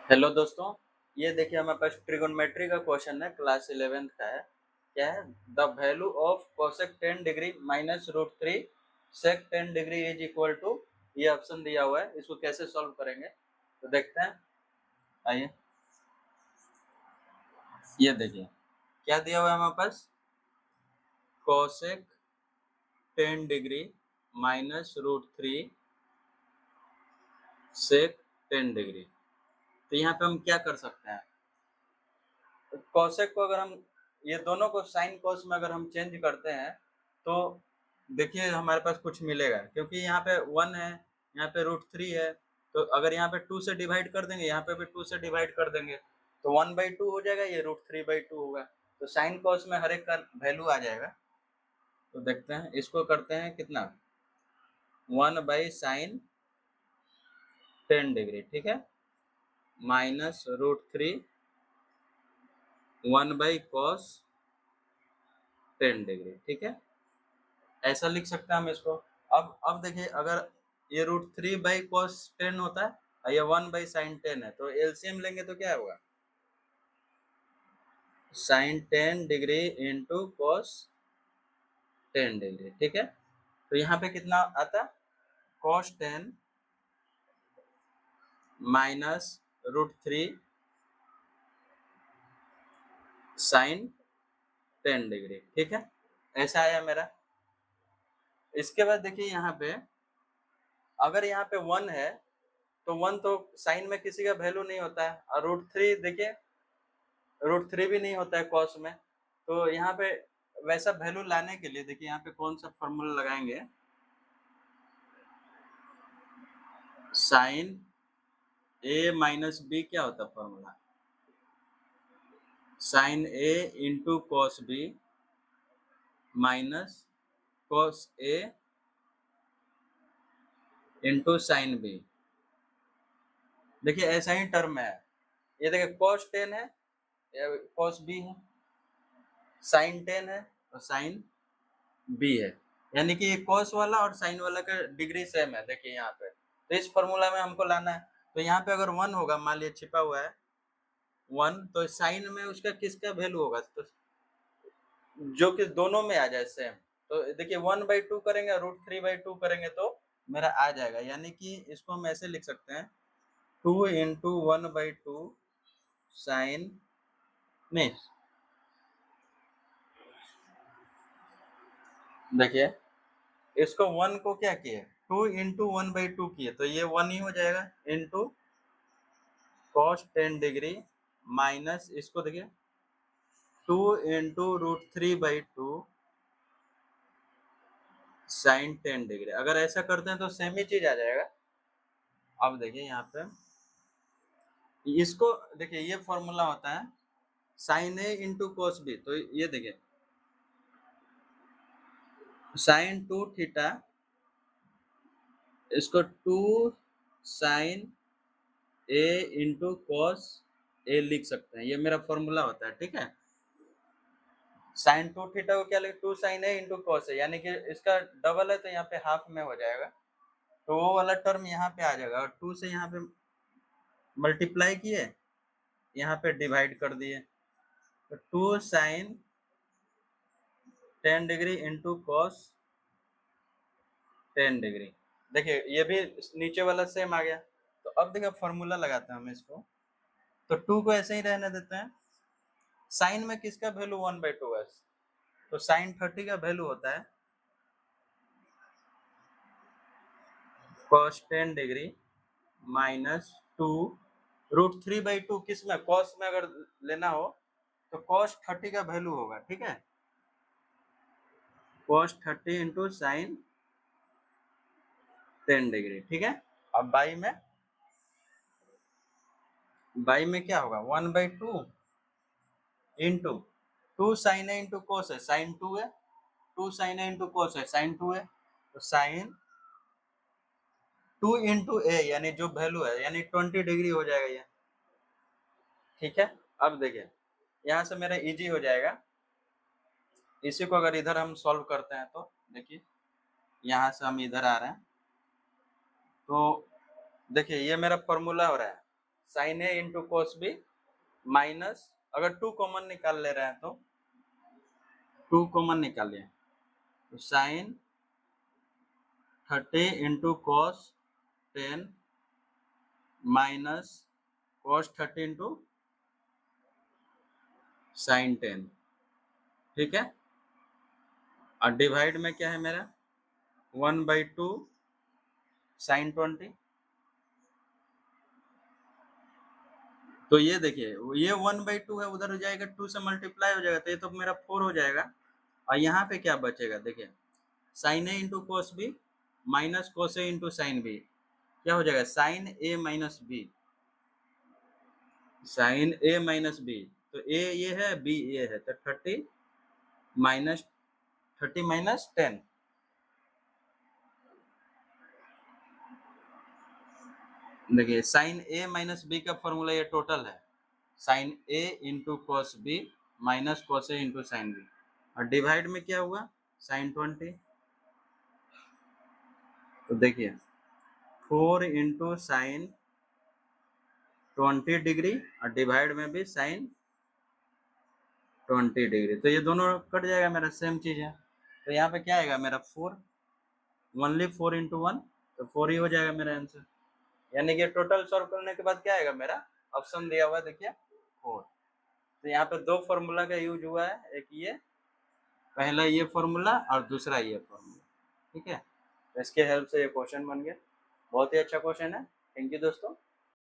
Hello दोस्तों, ये देखिए हमारे पास ट्रिगोनोमेट्री का क्वेश्चन है, क्लास 11th का है। क्या है? The value of cosec 10 degree minus root three sec 10 degree is equal to, ये ऑप्शन दिया हुआ है। इसको कैसे सॉल्व करेंगे तो देखते हैं। आइए, ये देखिए क्या दिया हुआ है हमारे पास, cosec 10 degree minus root three sec 10 degree. तो यहाँ पे हम क्या कर सकते हैं, कोसेक को अगर हम ये दोनों को साइन कोस में अगर हम चेंज करते हैं तो देखिए हमारे पास कुछ मिलेगा, क्योंकि यहाँ पे 1 है, यहाँ पे रूट थ्री है। तो अगर यहाँ पे 2 से डिवाइड कर देंगे, यहाँ पे भी 2 से डिवाइड कर देंगे तो 1/2 हो जाएगा, ये √3/2 होगा। तो साइन कोस में हर एक का वैल्यू आ जाएगा। तो देखते हैं, इसको करते हैं कितना, 1/sin 10 डिग्री, ठीक है, माइनस √3 1/cos 10 डिग्री, ठीक है। ऐसा लिख सकते हैं हम इसको। अब देखिए, अगर ये √3/cos 10 होता है और ये 1/sin 10 है, तो एलसीएम लेंगे तो क्या होगा, sin 10 degree into cos 10 degree, ठीक है। तो यहाँ पे कितना आता है, cos 10 माइनस √3 sin 10 डिग्री, ठीक है। ऐसा आया मेरा। इसके बाद देखिए यहाँ पे, अगर यहाँ पे 1 है तो 1 तो साइन में किसी का वैल्यू नहीं होता है, और √3 देखिए √3 भी नहीं होता है कॉस में। तो यहाँ पे वैसा वैल्यू लाने के लिए देखिए यहाँ पे कौन सा फॉर्मूला लगाएंगे, साइन ए माइनस बी क्या होता है formula, sine A into cos B minus cos A into sine B. देखिए ऐसा ही टर्म है, ये देखिए cos 10 है, cos b है, sin 10 है और sin b है, यानी कि ये cos वाला और sin वाला का डिग्री सेम है। देखिए यहाँ पे, तो इस फॉर्मूला में हमको लाना है। तो यहाँ पे अगर 1 होगा, मान लिया छिपा हुआ है 1, तो साइन में उसका किसका वैल्यू होगा, तो जो कि दोनों में आ जाए सेम। तो देखिए 1/2 करेंगे, √3/2 करेंगे तो मेरा आ जाएगा, यानी कि इसको हम ऐसे लिख सकते हैं, 2 इंटू 1/2 साइन, नहीं देखिए इसको 1 को क्या किए, 2 इंटू 1/2 किए, तो ये 1 ही हो जाएगा, इंटू cos 10 डिग्री माइनस इसको देखिए 2 इंटू √3/2 साइन 10 डिग्री। अगर ऐसा करते हैं तो सेम ही चीज आ जाएगा। अब देखिए यहाँ पे इसको देखिए, ये फॉर्मूला होता है sine A into cos B. तो ये देखिए साइन 2 थीटा, इसको 2 sign A into cos A लिख सकते हैं, ये मेरा फॉर्मूला होता है, ठीक है। साइन 2 थीटा को क्या लिखे, 2 sign A into cos A, यानी कि इसका डबल है तो यहाँ पे हाफ में हो जाएगा, तो वो वाला टर्म यहाँ पे आ जाएगा, और 2 से यहाँ पे मल्टीप्लाई किए, यहाँ पे डिवाइड कर दिए, तो 2 sine 10 degree into cos 10 degree. देखिए ये भी नीचे वाला सेम आ गया। तो अब देखिए फॉर्मूला लगाते हैं हम इसको, तो 2 को ऐसे ही रहने देते हैं। साइन में किसका वैल्यू 1/2 है, तो साइन 30 का वैल्यू होता है cos 10 डिग्री माइनस 2 √3/2, किस में, cos में अगर लेना हो तो cos 30 का वैल्यू होगा, ठीक है, cos 30 इंटू साइन 10 डिग्री, ठीक है। अब बाई में क्या होगा, 1/2 इंटू 2 साइन ए इंटू कोस है, साइन 2 है, 2 साइन ए इंटू कोस है, साइन 2 है, तो साइन 2 इंटू ए, यानी जो वैल्यू है, यानी 20 डिग्री हो जाएगा ये, ठीक है। अब देखिए यहाँ से मेरा इजी हो जाएगा। इसी को अगर इधर हम सॉल्व करते हैं तो देखिए यहाँ से हम इधर आ रहे हैं, तो देखिए ये मेरा फॉर्मूला हो रहा है sine A into cos B minus, अगर 2 कॉमन निकाल ले रहे हैं तो 2 कॉमन निकालिए, तो sine 30 into cos 10 minus cos 30 into sine 10, ठीक है। और डिवाइड में क्या है मेरा 1/2 साइन 20, तो ये देखिए ये 1/2 है, उधर हो जाएगा 2 से मल्टीप्लाई हो जाएगा, तो ये तो मेरा 4 हो जाएगा। और यहाँ पे क्या बचेगा देखिए, sine A into cos B minus cos A into sine B, क्या हो जाएगा sine A minus B, sine A minus B, तो ए ये है बी ये है, तो 30 माइनस 10, देखिए साइन ए माइनस बी का फॉर्मूला ये टोटल है, sine A into cos B minus cos A into sine B, और डिवाइड में क्या हुआ साइन 20, तो देखिए 4 इंटू साइन 20 डिग्री और डिवाइड में भी साइन 20 डिग्री, तो ये दोनों कट जाएगा मेरा, सेम चीज है। तो यहाँ पे क्या आएगा मेरा 4, ओनली 4 इंटू 1, तो 4 ही हो जाएगा मेरा आंसर। यानी कि टोटल सॉल्व करने के बाद क्या आएगा मेरा, ऑप्शन दिया हुआ है देखिए 4। तो यहाँ पे 2 फॉर्मूला का यूज हुआ है, एक ये पहला ये फॉर्मूला और दूसरा ये फॉर्मूला, ठीक है। तो इसके हेल्प से ये क्वेश्चन बन गया, बहुत ही अच्छा क्वेश्चन है। थैंक यू दोस्तों।